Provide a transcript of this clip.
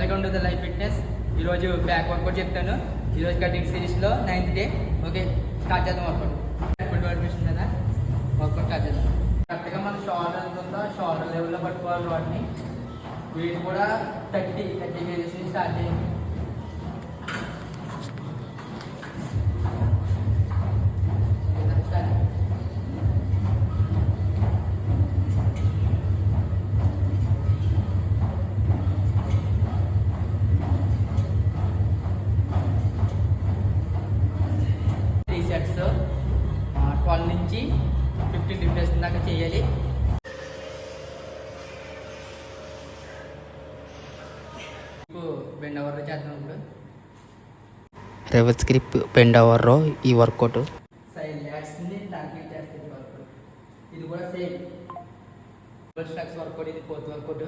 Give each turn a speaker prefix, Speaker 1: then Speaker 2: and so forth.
Speaker 1: Welcome to the life fitness. ఈరోజు back work out చెప్తాను. ఈరోజు కటింగ్ సిరీస్లో 9th డే. ఓకే, స్టార్ట్ చేద్దాం వర్కౌట్. ఇప్పుడు అనిపిస్తుంది కదా, వర్కౌట్ స్టార్ట్ చేద్దాం. కరెక్ట్గా మన షోల్డర్ ఎంత ఉందో షోల్డర్ లెవెల్లో పట్టుకోవాలి వాటిని. వెయిట్ కూడా 30 కేజీస్ నుంచి స్టార్ట్ చేయండి. సెట్స్ 12 నుంచి 15 రిపీటేషన్ దాకా చేయాలి. బెండ్ ఓవర్లో చేద్దాం. ఇప్పుడు
Speaker 2: రివర్స్ గ్రిప్ బెండ్ ఓవర్లో ఈ వర్కౌట్
Speaker 1: సైడ్ ల్యాట్స్ని టార్గెట్ చేస్తుంది వర్కౌట్. ఇది కూడా సేమ్ స్ట్రక్స్ వర్కౌట్. ఇది 4th వర్కౌట్.